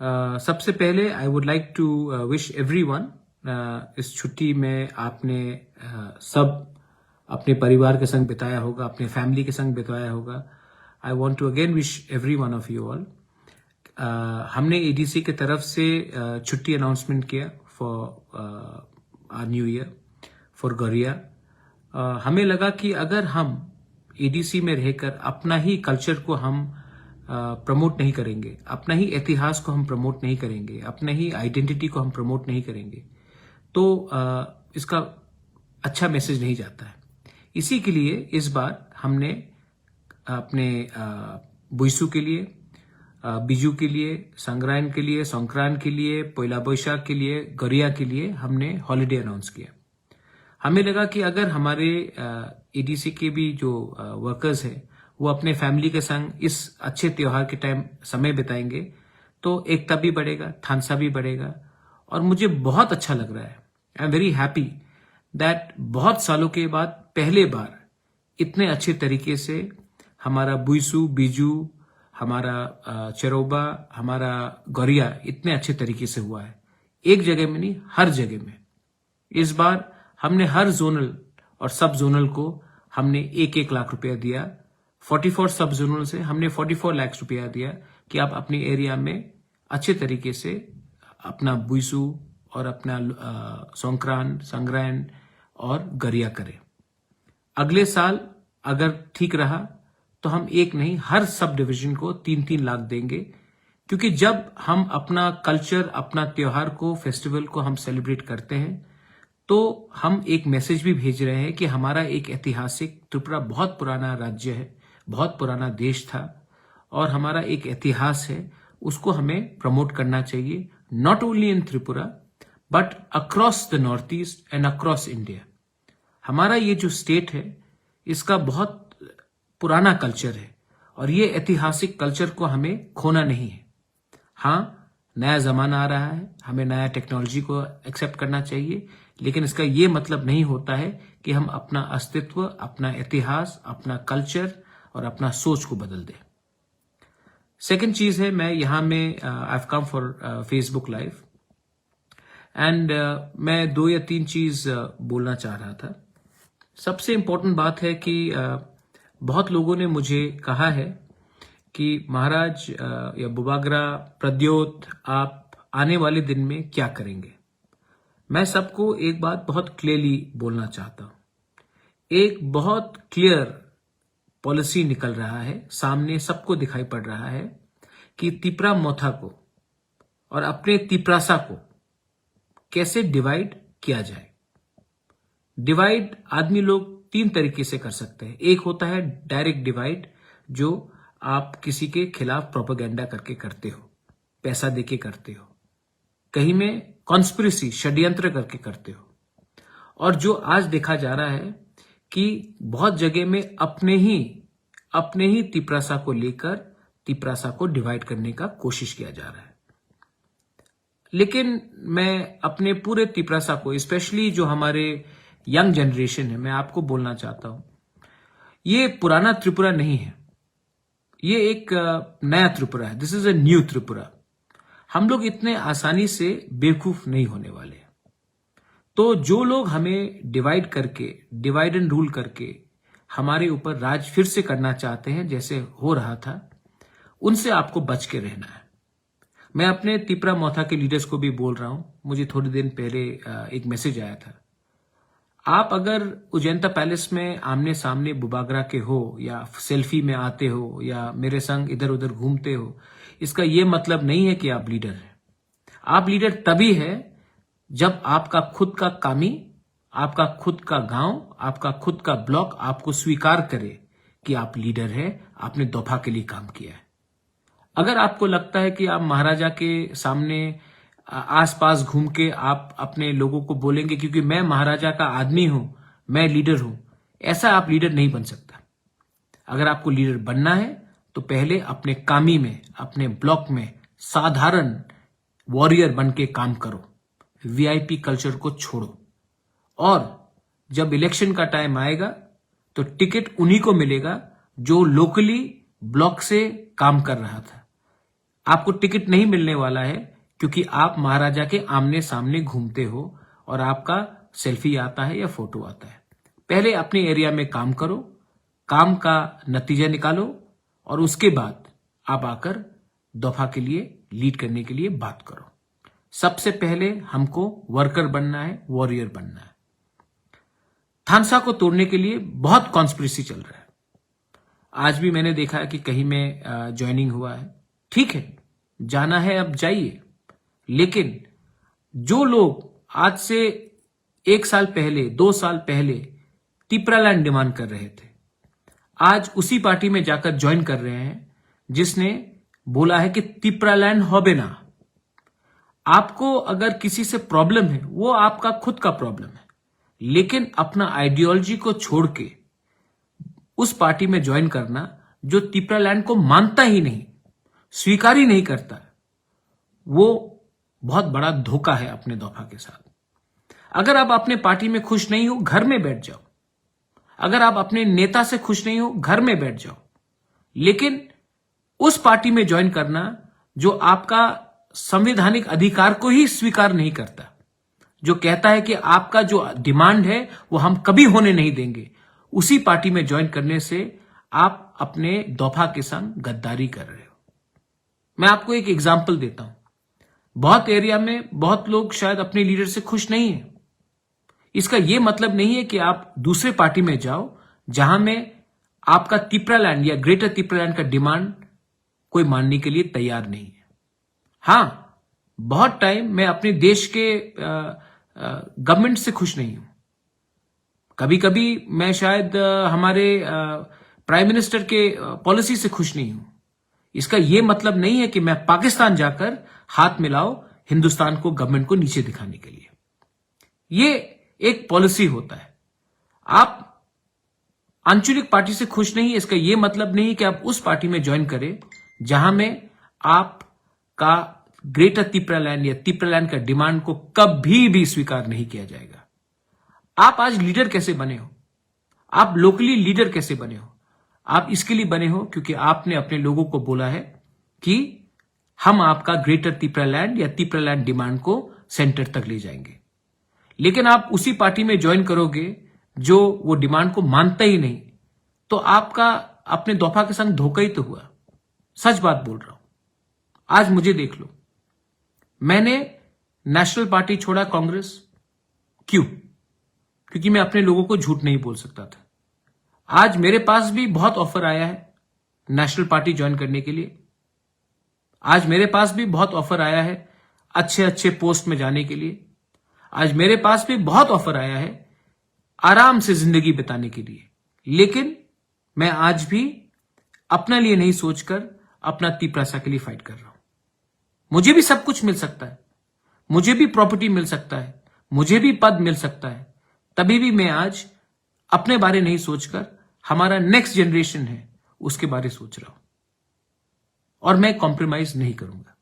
सबसे पहले I would like to wish everyone इस छुट्टी में आपने सब अपने परिवार के संग बिताया होगा, अपने फैमिली के संग बिताया होगा. I want to again wish every one of you all. हमने एडीसी की तरफ से छुट्टी अनाउंसमेंट किया for our new year for गौरिया. हमें लगा कि अगर हम एडीसी में रहकर अपना ही कल्चर को हम प्रमोट नहीं करेंगे, अपना ही इतिहास को हम प्रमोट नहीं करेंगे, अपना ही आइडेंटिटी को हम प्रमोट नहीं करेंगे, तो इसका अच्छा मैसेज नहीं जाता है. इसी के लिए इस बार हमने अपने बुइसू के लिए, बिजू के लिए, संग्रायण के लिए, संक्रांत के लिए, पोइला बोईशाख के लिए, गौरिया के लिए हमने हॉलिडे अनाउंस किया. हमें लगा कि अगर हमारे एडीसी के भी जो वर्कर्स हैं वो अपने फैमिली के संग इस अच्छे त्योहार के टाइम समय बिताएंगे तो एकता भी बढ़ेगा, थानसा भी बढ़ेगा. और मुझे बहुत अच्छा लग रहा है, I am very happy that बहुत सालों के बाद पहले बार इतने अच्छे तरीके से हमारा बुइसू, बिजू, हमारा चरोबा, हमारा गौरिया इतने अच्छे तरीके से हुआ है. एक जगह में नहीं, हर जगह में. इस बार हमने हर जोनल और सब जोनल को हमने 1-1 लाख रुपया दिया. 44 सब जोनल से हमने 44 लाख रुपया दिया कि आप अपने एरिया में अच्छे तरीके से अपना बुइसू और अपना संक्रांत, संग्रायण और गौरिया करें. अगले साल अगर ठीक रहा तो हम एक नहीं, हर सब डिवीजन को 3-3 लाख देंगे. क्योंकि जब हम अपना कल्चर, अपना त्योहार को, फेस्टिवल को हम सेलिब्रेट करते हैं तो हम एक मैसेज भी भेज रहे हैं कि हमारा एक ऐतिहासिक, त्रिपुरा बहुत पुराना राज्य है, बहुत पुराना देश था और हमारा एक इतिहास है, उसको हमें प्रमोट करना चाहिए. Not only in Tripura but across the north east and across India. हमारा ये जो स्टेट है इसका बहुत पुराना कल्चर है और ये ऐतिहासिक कल्चर को हमें खोना नहीं है. हाँ, नया जमाना आ रहा है, हमें नया टेक्नोलॉजी को एक्सेप्ट करना चाहिए, लेकिन इसका ये मतलब नहीं होता है कि हम अपना अस्तित्व, अपना इतिहास, अपना कल्चर और अपना सोच को बदल दें. सेकंड चीज है, मैं यहां में I have come for Facebook live and मैं 2 या 3 चीज बोलना चाह रहा था. सबसे इंपॉर्टेंट बात है कि बहुत लोगों ने मुझे कहा है कि महाराज या बुबागरा, प्रद्योत, आप आने वाले दिन में क्या करेंगे. मैं सबको एक बात बहुत क्लियरली बोलना चाहता हूं. एक बहुत क्लियर पॉलिसी निकल रहा है, सामने सबको दिखाई पड़ रहा है कि तिपरा मोथा को और अपने तिपरासा को कैसे डिवाइड किया जाए. डिवाइड आदमी लोग 3 तरीके से कर सकते हैं. एक होता है डायरेक्ट डिवाइड, जो आप किसी के खिलाफ प्रोपेगेंडा करके करते हो, पैसा देके करते हो, कहीं में कॉन्स्पिरेसी, षड्यंत्र करके करते हो. और जो आज देखा जा रहा है कि बहुत जगह में अपने ही तिपरासा को लेकर तिपरासा को डिवाइड करने का कोशिश किया जा रहा है. लेकिन मैं अपने पूरे तिपरासा को, स्पेशली जो हमारे यंग जनरेशन है, मैं आपको बोलना चाहता हूं, ये पुराना त्रिपुरा नहीं है, ये एक नया त्रिपुरा है. This is a new Tripura. हम लोग इतने आसानी से बेवकूफ नहीं होने वाले. तो जो लोग हमें डिवाइड करके, डिवाइड एंड रूल करके हमारे ऊपर राज फिर से करना चाहते हैं जैसे हो रहा था, उनसे आपको बच के रहना है. मैं अपने तिपरा मोथा के लीडर्स को भी बोल रहा हूं. मुझे थोड़ी दिन पहले एक मैसेज आया था. आप अगर उजैंता पैलेस में आमने सामने बुबागरा के हो या सेल्फी में आते हो या मेरे संग इधर उधर घूमते हो, इसका यह मतलब नहीं है कि आप लीडर हैं. आप लीडर तभी है जब आपका खुद का कामी, आपका खुद का गांव, आपका खुद का ब्लॉक आपको स्वीकार करे कि आप लीडर है, आपने दोफा के लिए काम किया है. अगर आपको लगता है कि आप महाराजा के सामने आसपास घूम के आप अपने लोगों को बोलेंगे क्योंकि मैं महाराजा का आदमी हूं, मैं लीडर हूं, ऐसा आप लीडर नहीं बन सकता. अगर आपको लीडर बनना है तो पहले अपने कामी में, अपने ब्लॉक में साधारण वॉरियर बन के काम करो. वीआईपी कल्चर को छोड़ो. और जब इलेक्शन का टाइम आएगा तो टिकट उन्हीं को मिलेगा जो लोकली ब्लॉक से काम कर रहा था. आपको टिकट नहीं मिलने वाला है, क्योंकि आप महाराजा के आमने सामने घूमते हो और आपका सेल्फी आता है या फोटो आता है। पहले अपने एरिया में काम करो, काम का नतीजा निकालो और उसके बाद आप आकर दफा के लिए लीड करने के लिए बात करो। सबसे पहले हमको वर्कर बनना है, वॉरियर बनना है। थानसा को तोड़ने के लिए बहुत कॉन्स्पिरेसी चल रहा है। आज भी मैंने देखा है कि कहीं में ज्वाइनिंग हुआ है। ठीक है, जाना है अब जाइए, लेकिन जो लोग आज से 1 साल पहले, 2 साल पहले तिपरालैंड डिमांड कर रहे थे, आज उसी पार्टी में जाकर ज्वाइन कर रहे हैं जिसने बोला है कि तिपरालैंड होबे ना। आपको अगर किसी से प्रॉब्लम है, वो आपका खुद का प्रॉब्लम है, लेकिन अपना आइडियोलॉजी को छोड़ के उस पार्टी में ज्वाइन करना जो तिपरालैंड को मानता ही नहीं, स्वीकार ही नहीं करता, वो बहुत बड़ा धोखा है अपने दफा के साथ। अगर आप अपने पार्टी में खुश नहीं हो, घर में बैठ जाओ। अगर आप अपने नेता से खुश नहीं हो, घर में बैठ जाओ। लेकिन उस पार्टी में ज्वाइन करना जो आपका संवैधानिक अधिकार को ही स्वीकार नहीं करता, जो कहता है कि आपका जो डिमांड है वो हम कभी होने नहीं देंगे, उसी पार्टी में ज्वाइन करने से आप अपने दफा के संग गद्दारी कर रहे हो। मैं आपको एक एग्जाम्पल देता हूं। बहुत एरिया में बहुत लोग शायद अपने लीडर से खुश नहीं है। इसका यह मतलब नहीं है कि आप दूसरे पार्टी में जाओ जहां में आपका तिपरालैंड या ग्रेटर तिपरालैंड का डिमांड कोई मानने के लिए तैयार नहीं है। हां, बहुत टाइम मैं अपने देश के गवर्नमेंट से खुश नहीं हूं। कभी कभी मैं शायद हमारे प्राइम मिनिस्टर के पॉलिसी से खुश नहीं हूं। इसका यह मतलब नहीं है कि मैं पाकिस्तान जाकर हाथ मिलाओ हिंदुस्तान को, गवर्नमेंट को नीचे दिखाने के लिए। यह एक पॉलिसी होता है। आप आंचलिक पार्टी से खुश नहीं है, इसका यह मतलब नहीं कि आप उस पार्टी में ज्वाइन करें जहां में आपका ग्रेटर तिपरालैंड या तिपरालैंड का डिमांड को कभी भी स्वीकार नहीं किया जाएगा। आप आज लीडर कैसे बने हो? आप लोकली लीडर कैसे बने हो? आप इसके लिए बने हो क्योंकि आपने अपने लोगों को बोला है कि हम आपका ग्रेटर तिपरालैंड या तिपरालैंड डिमांड को सेंटर तक ले जाएंगे। लेकिन आप उसी पार्टी में ज्वाइन करोगे जो वो डिमांड को मानता ही नहीं, तो आपका अपने दफा के संग धोखा ही तो हुआ। सच बात बोल रहा हूं। आज मुझे देख लो, मैंने नेशनल पार्टी छोड़ा कांग्रेस। क्यों? क्योंकि मैं अपने लोगों को झूठ नहीं बोल सकता था। आज मेरे पास भी बहुत ऑफर आया है नेशनल पार्टी ज्वाइन करने के लिए। आज मेरे पास भी बहुत ऑफर आया है अच्छे अच्छे पोस्ट में जाने के लिए। आज मेरे पास भी बहुत ऑफर आया है आराम से जिंदगी बिताने के लिए। लेकिन मैं आज भी अपने लिए नहीं सोचकर अपना तिपरासा के लिए फाइट कर रहा हूं। मुझे भी सब कुछ मिल सकता है, मुझे भी प्रॉपर्टी मिल सकता है, मुझे भी पद मिल सकता है, तभी भी मैं आज अपने बारे नहीं सोचकर हमारा नेक्स्ट जनरेशन है उसके बारे सोच रहा हूं। और मैं कॉम्प्रोमाइज नहीं करूंगा।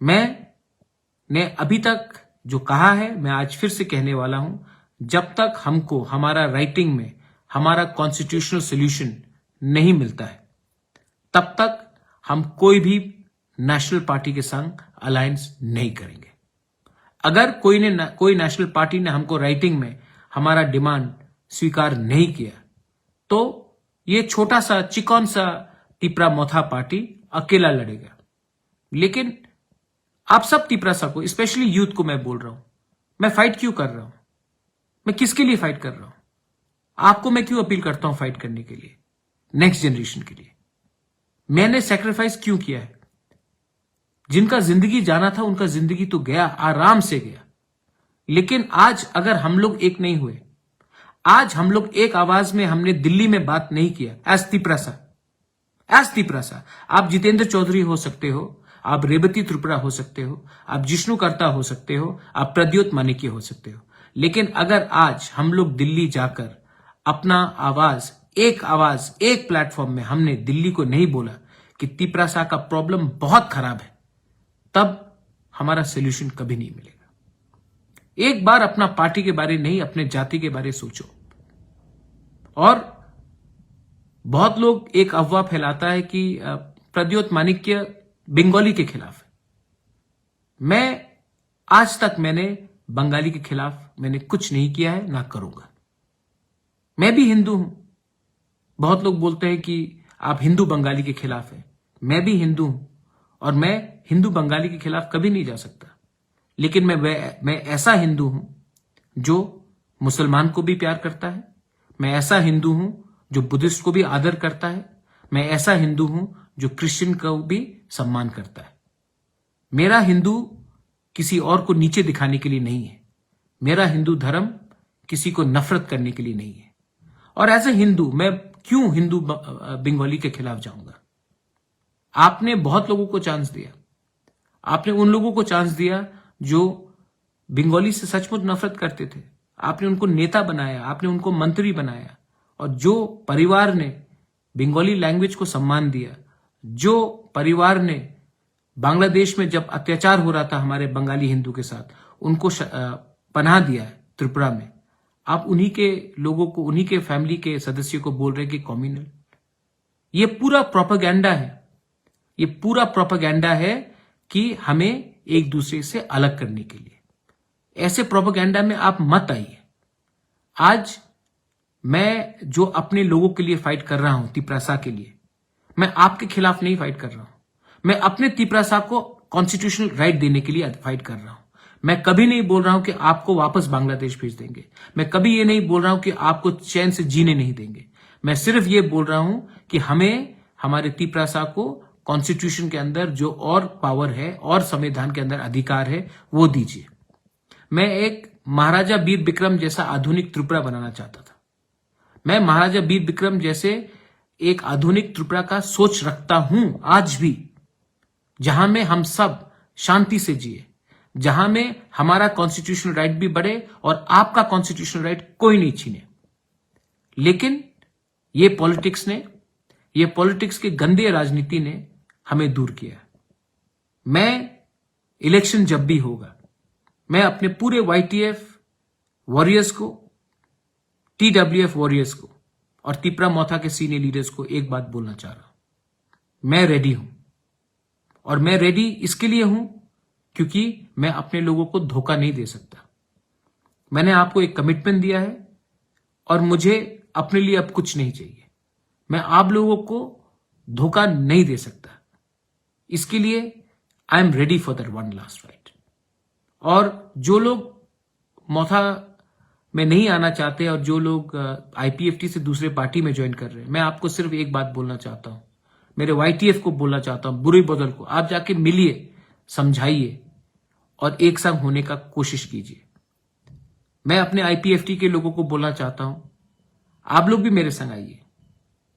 मैंने अभी तक जो कहा है मैं आज फिर से कहने वाला हूं, जब तक हमको हमारा राइटिंग में हमारा कॉन्स्टिट्यूशनल सोल्यूशन नहीं मिलता है, तब तक हम कोई भी नेशनल पार्टी के संग अलायंस नहीं करेंगे। अगर कोई नेशनल पार्टी ने हमको राइटिंग में हमारा डिमांड स्वीकार नहीं किया, तो ये छोटा सा चिकन सा तिपरा मोथा पार्टी अकेला लड़ेगा। लेकिन आप सब तिपरासा को, स्पेशली यूथ को मैं बोल रहा हूं, मैं फाइट क्यों कर रहा हूं? मैं किसके लिए फाइट कर रहा हूं? आपको मैं क्यों अपील करता हूं फाइट करने के लिए? नेक्स्ट जनरेशन के लिए। मैंने सैक्रिफाइस क्यों किया है? जिनका जिंदगी जाना था उनका जिंदगी तो गया, आराम से गया। लेकिन आज अगर हम लोग एक नहीं हुए, आज हम लोग एक आवाज में हमने दिल्ली में बात नहीं किया एज तिपरासा, आप जितेंद्र चौधरी हो सकते हो, आप रेवती त्रिपुरा हो सकते हो, आप जिष्णु कर्ता हो सकते हो, आप प्रद्योत मानिक्य हो सकते हो, लेकिन अगर आज हम लोग दिल्ली जाकर अपना आवाज एक प्लेटफॉर्म में हमने दिल्ली को नहीं बोला कि तिपरासा का प्रॉब्लम बहुत खराब है, तब हमारा सोल्यूशन कभी नहीं मिलेगा। एक बार अपना पार्टी के बारे नहीं, अपने जाति के बारे सोचो। और बहुत लोग एक अफवाह फैलाता है कि प्रद्योत मानिक्य बंगाली के खिलाफ है। मैं आज तक मैंने बंगाली के खिलाफ मैंने कुछ नहीं किया है, ना करूंगा। मैं भी हिंदू हूं। बहुत लोग बोलते हैं कि आप हिंदू बंगाली के खिलाफ हैं। मैं भी हिंदू हूं और मैं हिंदू बंगाली के खिलाफ कभी नहीं जा सकता। लेकिन मैं ऐसा हिंदू हूं जो मुसलमान को भी प्यार करता है। मैं ऐसा हिंदू हूं जो बुद्धिस्ट को भी आदर करता है। मैं ऐसा हिंदू हूं जो क्रिश्चियन को भी सम्मान करता है। मेरा हिंदू किसी और को नीचे दिखाने के लिए नहीं है। मेरा हिंदू धर्म किसी को नफरत करने के लिए नहीं है। और एज ए हिंदू मैं क्यों हिंदू बंगाली के खिलाफ जाऊंगा? आपने बहुत लोगों को चांस दिया। आपने उन लोगों को चांस दिया जो बंगाली से सचमुच नफरत करते थे। आपने उनको नेता बनाया, आपने उनको मंत्री बनाया। और जो परिवार ने बंगाली लैंग्वेज को सम्मान दिया, जो परिवार ने बांग्लादेश में जब अत्याचार हो रहा था हमारे बंगाली हिंदू के साथ, उनको पनाह दिया है त्रिपुरा में, आप उन्हीं के लोगों को, उन्हीं के फैमिली के सदस्यों को बोल रहे कि कम्युनल। ये पूरा प्रोपेगेंडा है। ये पूरा प्रोपेगेंडा है कि हमें एक दूसरे से अलग करने के लिए। ऐसे प्रोपेगेंडा में आप मत आइए। आज मैं जो अपने लोगों के लिए फाइट कर रहा हूं, तिपरासा के लिए, मैं आपके खिलाफ नहीं फाइट कर रहा हूं। मैं अपने तिपरासा को कॉन्स्टिट्यूशनल राइट देने के लिए फाइट कर रहा हूं। मैं कभी नहीं बोल रहा हूं कि आपको वापस बांग्लादेश भेज देंगे। मैं कभी ये नहीं बोल रहा हूं कि आपको चैन से जीने नहीं देंगे। मैं सिर्फ ये बोल रहा हूं कि हमें हमारे तिपरासा को कॉन्स्टिट्यूशन के अंदर जो और पावर है और संविधान के अंदर अधिकार है वो दीजिए। मैं एक महाराजा वीर विक्रम जैसा आधुनिक त्रिपुरा बनाना चाहता था। मैं महाराजा वीर विक्रम जैसे एक आधुनिक त्रिपुरा का सोच रखता हूं आज भी, जहां में हम सब शांति से जिए, जहां में हमारा कॉन्स्टिट्यूशनल राइट भी बढ़े और आपका कॉन्स्टिट्यूशनल राइट कोई नहीं छीने। लेकिन ये पॉलिटिक्स के गंदे राजनीति ने हमें दूर किया। मैं इलेक्शन जब भी होगा, मैं अपने पूरे वाईटीएफ वॉरियर्स को, टीडब्ल्यूएफ वॉरियर्स को और तिपरा मोथा के सीनियर लीडर्स को एक बात बोलना चाह रहा हूं। मैं रेडी हूं। और मैं रेडी इसके लिए हूं क्योंकि मैं अपने लोगों को धोखा नहीं दे सकता। मैंने आपको एक कमिटमेंट दिया है और मुझे अपने लिए अब कुछ नहीं चाहिए। मैं आप लोगों को धोखा नहीं दे सकता। इसके लिए आई am ready for that one last fight. और जो लोग मोथा में नहीं आना चाहते और जो लोग आईपीएफटी से दूसरे पार्टी में ज्वाइन कर रहे हैं, मैं आपको सिर्फ एक बात बोलना चाहता हूं। मेरे वाईटीएफ को बोलना चाहता हूं, बुरी बदल को आप जाके मिलिए, समझाइए और एक संग होने का कोशिश कीजिए। मैं अपने आईपीएफटी के लोगों को बोलना चाहता हूं, आप लोग भी मेरे संग आइए।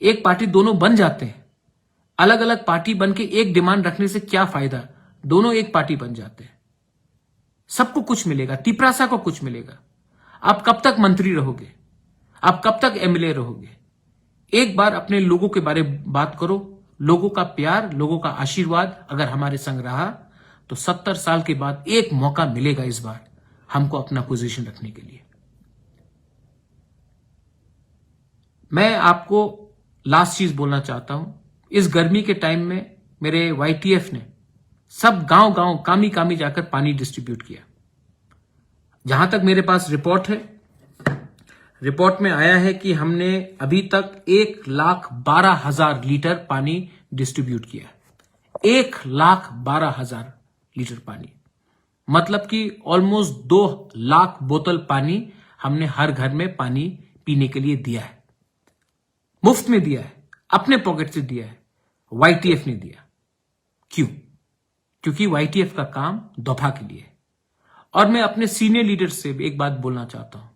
एक पार्टी दोनों बन जाते हैं। अलग अलग पार्टी बन के एक डिमांड रखने से क्या फायदा? दोनों एक पार्टी बन जाते हैं। सबको कुछ मिलेगा, तिपरासा को कुछ मिलेगा। आप कब तक मंत्री रहोगे? आप कब तक एमएलए रहोगे? एक बार अपने लोगों के बारे में बात करो। लोगों का प्यार, लोगों का आशीर्वाद अगर हमारे संग रहा तो 70 साल के बाद एक मौका मिलेगा इस बार हमको अपना पोजीशन रखने के लिए। मैं आपको लास्ट चीज बोलना चाहता हूं। इस गर्मी के टाइम में मेरे वाईटीएफ ने सब गांव गांव कामी कामी जाकर पानी डिस्ट्रीब्यूट किया। जहां तक मेरे पास रिपोर्ट है, रिपोर्ट में आया है कि हमने अभी तक 1,12,000 लीटर पानी डिस्ट्रीब्यूट किया। 1,12,000 लीटर पानी, मतलब कि ऑलमोस्ट 2 लाख बोतल पानी हमने हर घर में पानी पीने के लिए दिया है। मुफ्त में दिया है, अपने पॉकेट से दिया है। वाईटीएफ ने दिया। क्यों? क्योंकि वाईटीएफ का काम दफा के लिए है। और मैं अपने सीनियर लीडर से एक बात बोलना चाहता हूं।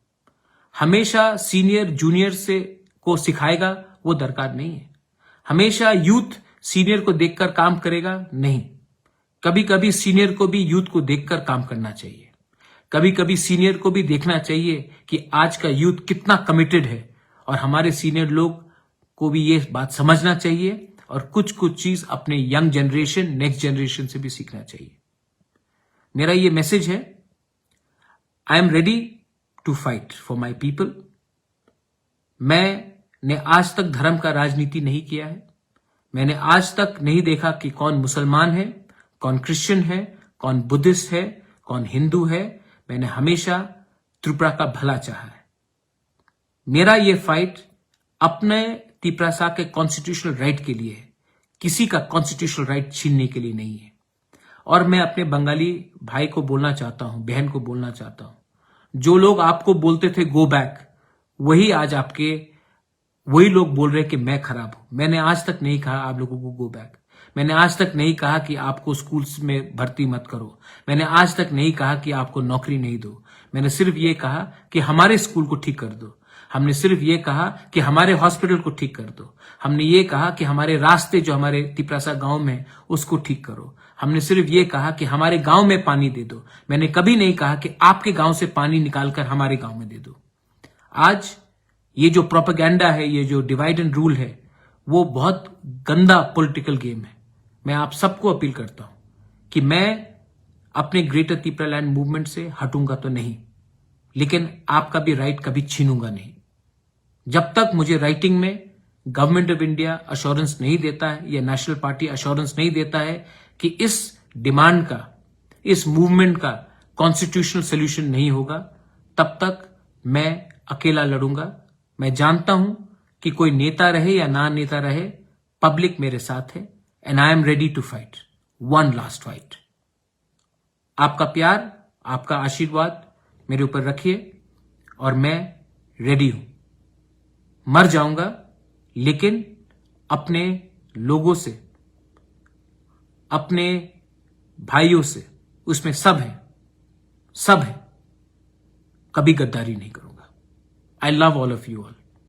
हमेशा सीनियर जूनियर से को सिखाएगा वो दरकार नहीं है। हमेशा यूथ सीनियर को देखकर काम करेगा नहीं। कभी कभी सीनियर को भी यूथ को देखकर काम करना चाहिए। कभी कभी सीनियर को भी देखना चाहिए कि आज का यूथ कितना कमिटेड है। और हमारे सीनियर लोग को भी ये बात समझना चाहिए और कुछ कुछ चीज अपने यंग जनरेशन, नेक्स्ट जनरेशन से भी सीखना चाहिए। मेरा ये मैसेज है, I am ready to fight for my people. मैंने आज तक धर्म का राजनीति नहीं किया है। मैंने आज तक नहीं देखा कि कौन मुसलमान है, कौन क्रिश्चियन है, कौन बुद्धिस्ट है, कौन हिंदू है। मैंने हमेशा त्रिपुरा का भला चाहा है। मेरा ये फाइट अपने त्रिपुरा के कॉन्स्टिट्यूशनल राइट के लिए है, किसी का कॉन्स्टिट्यूशनल राइट छीनने के लिए नहीं है। और मैं अपने बंगाली भाई को बोलना चाहता हूं, बहन को बोलना चाहता हूं, जो लोग आपको बोलते थे गो बैक, वही आज वही लोग बोल रहे कि मैं खराब हूं। मैंने आज तक नहीं कहा आप लोगों को गो बैक। मैंने आज तक नहीं कहा कि आपको स्कूल्स में भर्ती मत करो। मैंने आज तक नहीं कहा कि आपको नौकरी नहीं दो। मैंने सिर्फ ये कहा कि हमारे स्कूल को ठीक कर दो। हमने सिर्फ ये कहा कि हमारे हॉस्पिटल को ठीक कर दो। हमने ये कहा कि हमारे रास्ते जो हमारे त्रिपुरा गांव में उसको ठीक करो। हमने सिर्फ ये कहा कि हमारे गांव में पानी दे दो। मैंने कभी नहीं कहा कि आपके गांव से पानी निकालकर हमारे गांव में दे दो। आज ये जो प्रोपेगेंडा है, ये जो डिवाइड एंड रूल है, वो बहुत गंदा पॉलिटिकल गेम है। मैं आप सबको अपील करता हूं कि मैं अपने ग्रेटर त्रिपुरा लैंड मूवमेंट से हटूंगा तो नहीं, लेकिन आपका भी राइट कभी छीनूंगा नहीं। जब तक मुझे राइटिंग में गवर्नमेंट ऑफ इंडिया अश्योरेंस नहीं देता है या नेशनल पार्टी अश्योरेंस नहीं देता है कि इस डिमांड का, इस मूवमेंट का कॉन्स्टिट्यूशनल सोल्यूशन नहीं होगा, तब तक मैं अकेला लड़ूंगा। मैं जानता हूं कि कोई नेता रहे या ना नेता रहे, पब्लिक मेरे साथ है and I am ready to fight one last fight. आपका प्यार, आपका आशीर्वाद मेरे ऊपर रखिए और मैं रेडी हूं। मर जाऊंगा लेकिन अपने लोगों से, अपने भाइयों से, उसमें सब है, कभी गद्दारी नहीं करूंगा। I love all of you all.